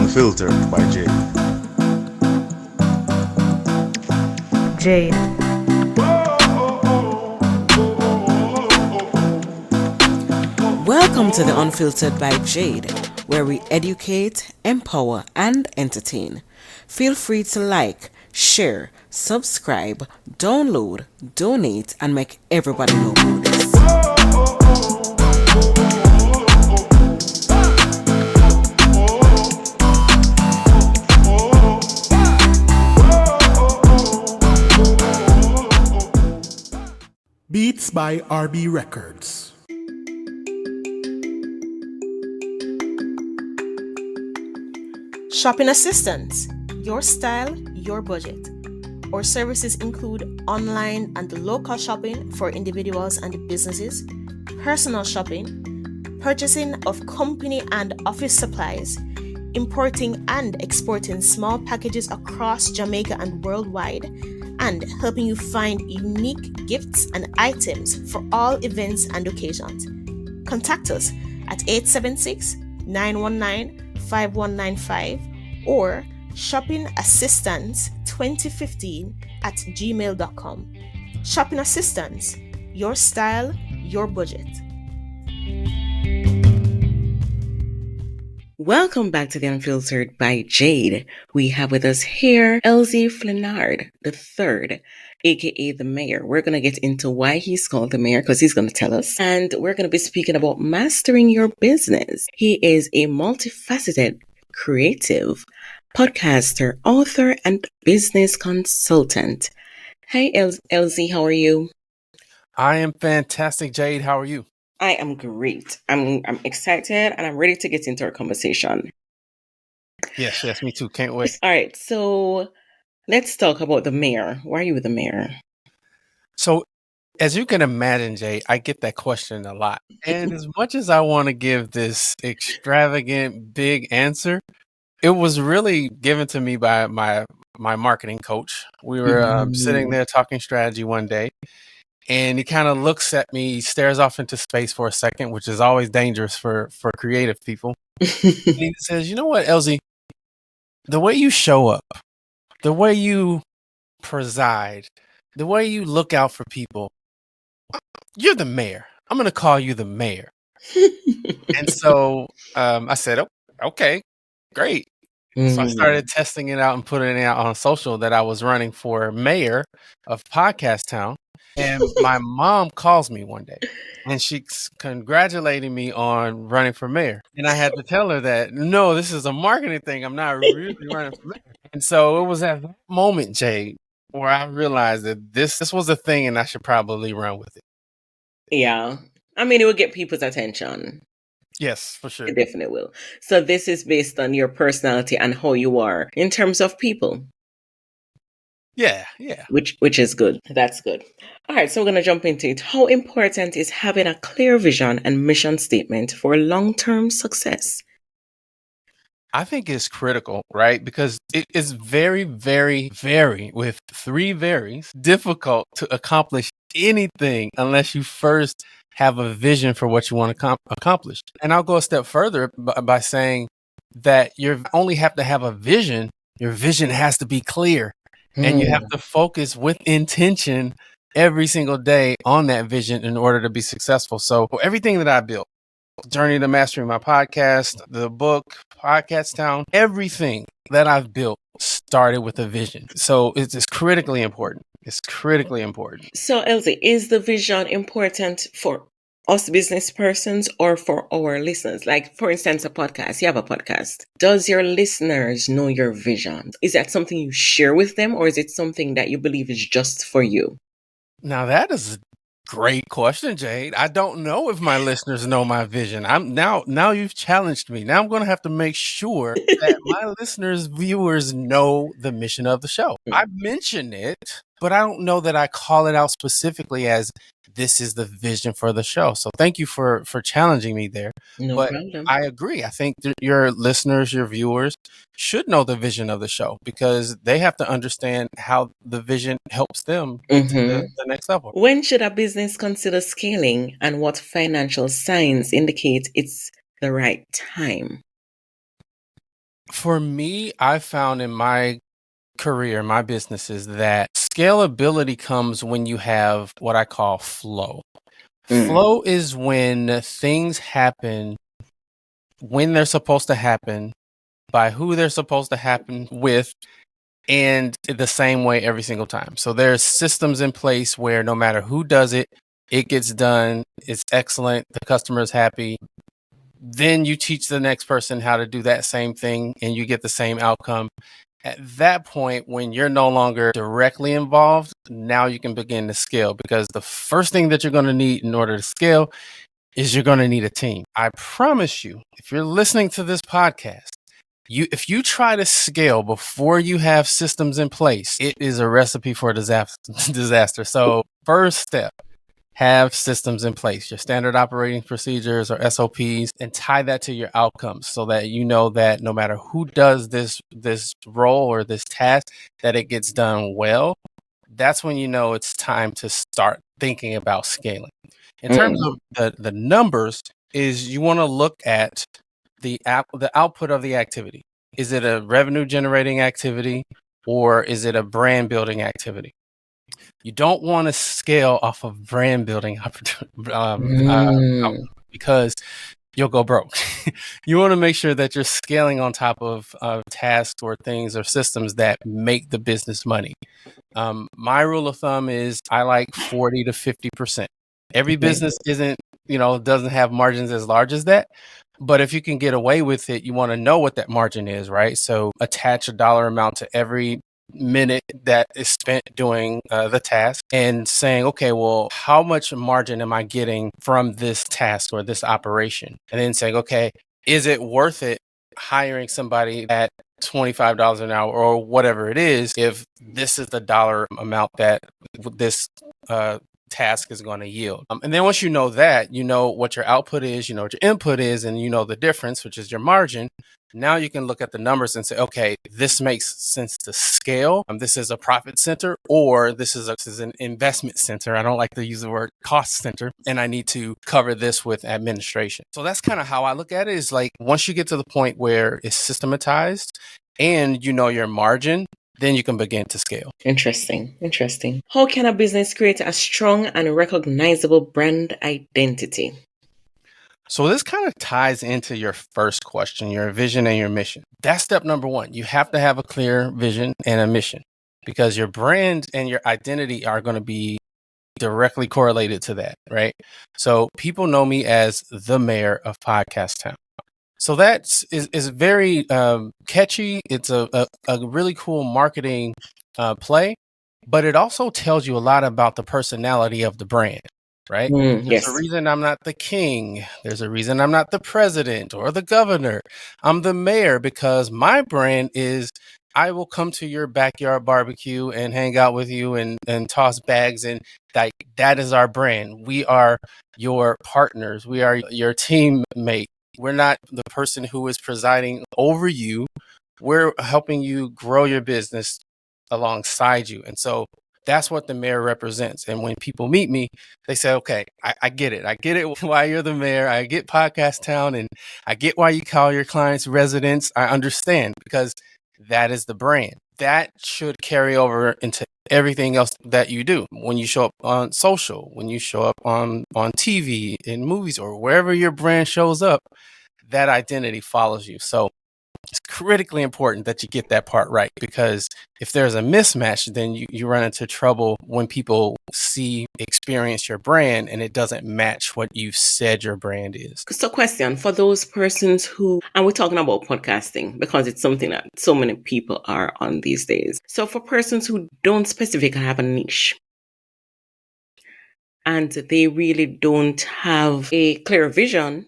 Unfiltered by Jade. Jade. Welcome to the Unfiltered by Jade, where we educate, empower, and entertain. Feel free to like, share, subscribe, download, donate, and make everybody know about this. Beats by RB Records. Shopping assistance, your style, your budget. Our services include online and local shopping for individuals and businesses, personal shopping, purchasing of company and office supplies, importing and exporting small packages across Jamaica and worldwide, and helping you find unique gifts and items for all events and occasions. Contact us at 876-919-5195 or shoppingassistance2015@gmail.com. Shopping Assistance, your style, your budget. Welcome back to the Unfiltered by Jade. We have with us here Elzie Flenard the third, aka the mayor. We're going to get into why he's called the mayor because he's going to tell us. And we're going to be speaking about mastering your business. He is a multifaceted, creative podcaster, author, and business consultant. Hi, Elzie. How are you? I am fantastic, Jade. How are you? I am great. I'm excited and I'm ready to get into our conversation. Yes, me too. Can't wait. All right, so let's talk about the mayor. Why are you the mayor? So, as you can imagine, Jade, I get that question a lot. And as much as I want to give this extravagant, big answer, it was really given to me by my marketing coach. We were sitting there talking strategy one day. And he kind of looks at me, stares off into space for a second, which is always dangerous for creative people. And he says, "You know what, Elzie? The way you show up, the way you preside, the way you look out for people, you're the mayor. I'm going to call you the mayor." And so I said, "Oh, okay, great." So I started testing it out and putting it out on social that I was running for mayor of Podcast Town. And my mom calls me one day and she's congratulating me on running for mayor. And I had to tell her that, no, this is a marketing thing. I'm not really running for mayor. And so it was at that moment, Jade, where I realized that this was a thing and I should probably run with it. Yeah. I mean, it will get people's attention. Yes, for sure. It definitely will. So this is based on your personality and how you are in terms of people. Yeah. Which is good. That's good. All right, so we're going to jump into it. How important is having a clear vision and mission statement for long-term success? I think it's critical, right? Because it is very, very, very, with three varies, difficult to accomplish anything unless you first have a vision for what you want to accomplish. And I'll go a step further by saying that you only have to have a vision. Your vision has to be clear. And you have to focus with intention every single day on that vision in order to be successful. So for everything that I built, Journey to Mastering My Podcast, the book, Podcast Town, everything that I've built started with a vision. So it's critically important. It's critically important. So Elzie, is the vision important for us business persons or for our listeners? Like, for instance, a podcast. You have a podcast. Does your listeners know your vision? Is that something you share with them, or is it something that you believe is just for you? Now, that is a great question, Jade. I don't know if my listeners know my vision. Now you've challenged me. Now I'm going to have to make sure that my listeners, viewers know the mission of the show. I mention it, but I don't know that I call it out specifically as this is the vision for the show. So thank you for challenging me there. No problem. I agree. I think your listeners, your viewers should know the vision of the show because they have to understand how the vision helps them get to the next level. When should a business consider scaling, and what financial signs indicate it's the right time? For me, I found in my career, my businesses, that scalability comes when you have what I call flow. Flow is when things happen when they're supposed to happen, by who they're supposed to happen with, and the same way every single time. So there's systems in place where no matter who does it, it gets done. It's excellent. The customer is happy. Then you teach the next person how to do that same thing and you get the same outcome. At that point, when you're no longer directly involved, now you can begin to scale, because the first thing that you're going to need in order to scale is you're going to need a team. I promise you, if you're listening to this podcast, if you try to scale before you have systems in place, it is a recipe for disaster. So first step, have systems in place, your standard operating procedures or SOPs, and tie that to your outcomes so that you know that no matter who does this role or this task, that it gets done well. That's when you know it's time to start thinking about scaling. In terms of the numbers, is you want to look at the output of the activity. Is it a revenue generating activity or is it a brand building activity? You don't want to scale off of brand building because you'll go broke. You want to make sure that you're scaling on top of tasks or things or systems that make the business money. My rule of thumb is I like 40 to 50%. Every business doesn't have margins as large as that. But if you can get away with it, you want to know what that margin is, right? So attach a dollar amount to every minute that is spent doing the task and saying, okay, well, how much margin am I getting from this task or this operation? And then saying, okay, is it worth it hiring somebody at $25 an hour or whatever it is, if this is the dollar amount that this task is going to yield. And then once you know that, you know what your output is, you know what your input is, and you know the difference, which is your margin. Now you can look at the numbers and say, okay, this makes sense to scale. This is a profit center, or this is an investment center. I don't like to use the word cost center, and I need to cover this with administration. So that's kind of how I look at it, is like once you get to the point where it's systematized and you know your margin, then you can begin to scale. Interesting. How can a business create a strong and recognizable brand identity? So this kind of ties into your first question, your vision and your mission. That's step number one. You have to have a clear vision and a mission, because your brand and your identity are going to be directly correlated to that, right? So people know me as the mayor of Podcast Town. So that is very catchy. It's a really cool marketing play, but it also tells you a lot about the personality of the brand, right? There's a reason I'm not the king. There's a reason I'm not the president or the governor. I'm the mayor, because my brand is I will come to your backyard barbecue and hang out with you and toss bags. And that is our brand. We are your partners. We are your teammate. We're not the person who is presiding over you. We're helping you grow your business alongside you. And so that's what the mayor represents. And when people meet me, they say, okay, I get it. I get it why you're the mayor. I get Podcast Town, and I get why you call your clients residents. I understand, because that is the brand. That should carry over into everything else that you do. When you show up on social, when you show up on TV, in movies, or wherever your brand shows up, that identity follows you. So it's critically important that you get that part right, because if there's a mismatch, then you run into trouble when people experience your brand and it doesn't match what you've said your brand is. So question for those persons who, and we're talking about podcasting because it's something that so many people are on these days. So for persons who don't specifically have a niche and they really don't have a clear vision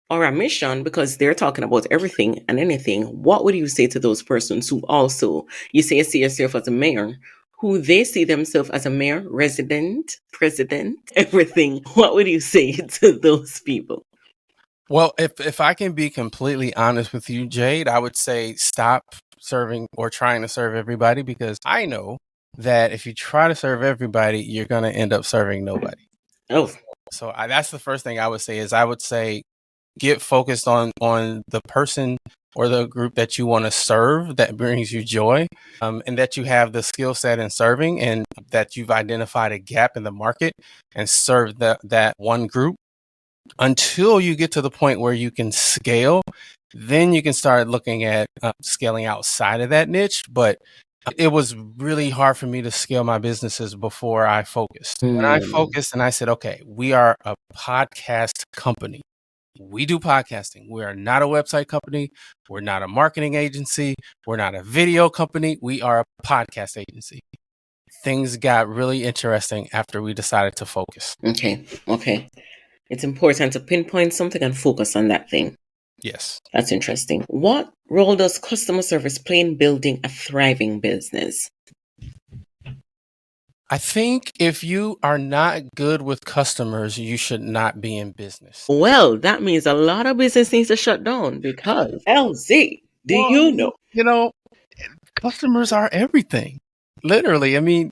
or a mission, because they're talking about everything and anything, what would you say to those persons who also, you see yourself as a mayor, who they see themselves as a mayor, resident, president, everything? What would you say to those people? Well, if I can be completely honest with you, Jade, I would say stop serving or trying to serve everybody, because I know that if you try to serve everybody, you're going to end up serving nobody. Oh, so that's the first thing I would say. Is I would say get focused on the person or the group that you want to serve that brings you joy, and that you have the skill set in serving, and that you've identified a gap in the market and serve that one group until you get to the point where you can scale. Then you can start looking at scaling outside of that niche. But it was really hard for me to scale my businesses before I focused. When I focused and I said, okay, we are a podcast company. We do podcasting. We are not a website company. We're not a marketing agency. We're not a video company. We are a podcast agency. Things got really interesting after we decided to focus. Okay. It's important to pinpoint something and focus on that thing. Yes. That's interesting. What role does customer service play in building a thriving business? I think if you are not good with customers, you should not be in business. Well, that means a lot of business needs to shut down because Elzie, you know? You know, customers are everything. Literally. I mean,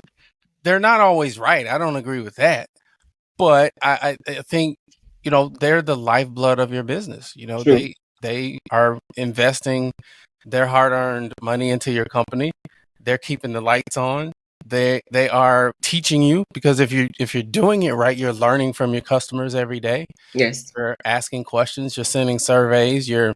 they're not always right. I don't agree with that. But I think, you know, they're the lifeblood of your business. You know, True. they are investing their hard-earned money into your company. They're keeping the lights on. They are teaching you, because if you're doing it right, you're learning from your customers every day. Yes. You're asking questions, you're sending surveys, you're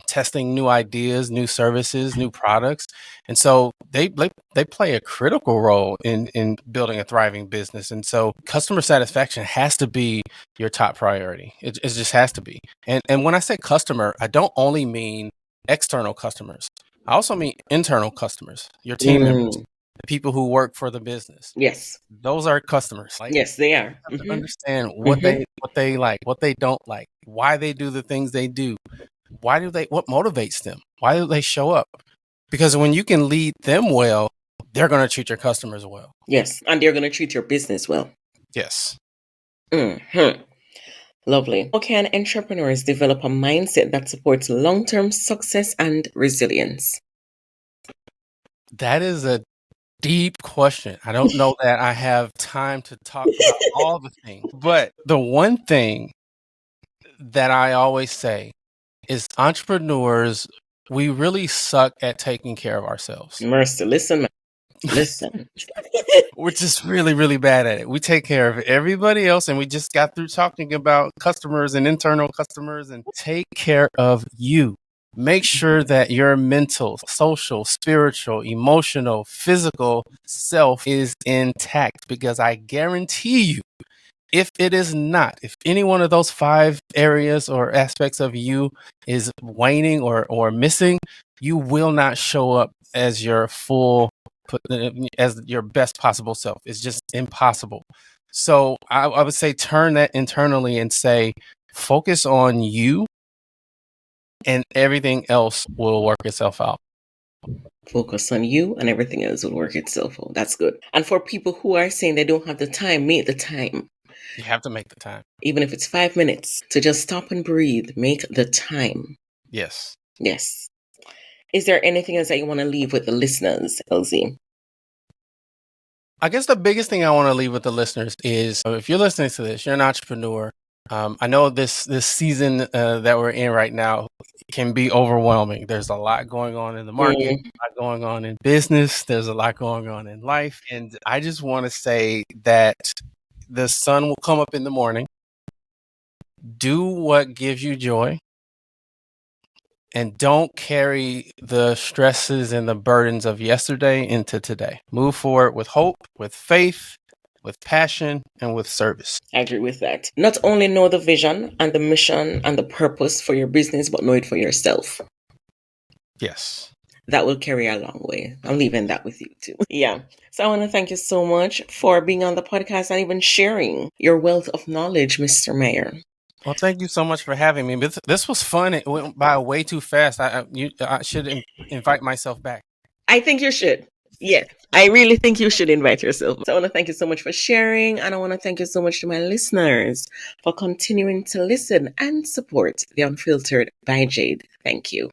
testing new ideas, new services, new products. And so they play a critical role in building a thriving business. And so customer satisfaction has to be your top priority. It just has to be. And when I say customer, I don't only mean external customers. I also mean internal customers, your team members, the people who work for the business. Yes. Those are customers. Like, yes, they are. you have to understand what they like, what they don't like, why they do the things they do. What motivates them? Why do they show up? Because when you can lead them well, they're going to treat your customers well. Yes. And they're going to treat your business well. Yes. Lovely. How can entrepreneurs develop a mindset that supports long-term success and resilience? That is a deep question. I don't know that I have time to talk about all the things, but the one thing that I always say is entrepreneurs, we really suck at taking care of ourselves. Mercy, listen. We're just really, really bad at it. We take care of everybody else, and we just got through talking about customers and internal customers. And take care of you. Make sure that your mental, social, spiritual, emotional, physical self is intact, because I guarantee you, if it is not, if any one of those 5 areas or aspects of you is waning or missing, you will not show up as your as your best possible self. It's just impossible. So I would say turn that internally and say, focus on you, and everything else will work itself out. Focus on you and everything else will work itself out. That's good. And for people who are saying they don't have the time, make the time. You have to make the time. Even if it's 5 minutes, to just stop and breathe, make the time. Yes. Yes. Is there anything else that you want to leave with the listeners, Elzie? I guess the biggest thing I want to leave with the listeners is, if you're listening to this, you're an entrepreneur. I know this season that we're in right now can be overwhelming. There's a lot going on in the market, a lot going on in business. There's a lot going on in life. And I just want to say that the sun will come up in the morning. Do what gives you joy. And don't carry the stresses and the burdens of yesterday into today. Move forward with hope, with faith, with passion, and with service. I agree with that. Not only know the vision and the mission and the purpose for your business, but know it for yourself. Yes. That will carry a long way. I'm leaving that with you too. Yeah. So I want to thank you so much for being on the podcast and even sharing your wealth of knowledge, Mr. Mayor. Well, thank you so much for having me. This was fun. It went by way too fast. I should invite myself back. I think you should. Yes, I really think you should invite yourself. So I want to thank you so much for sharing. And I want to thank you so much to my listeners for continuing to listen and support The Unfiltered by Jade. Thank you.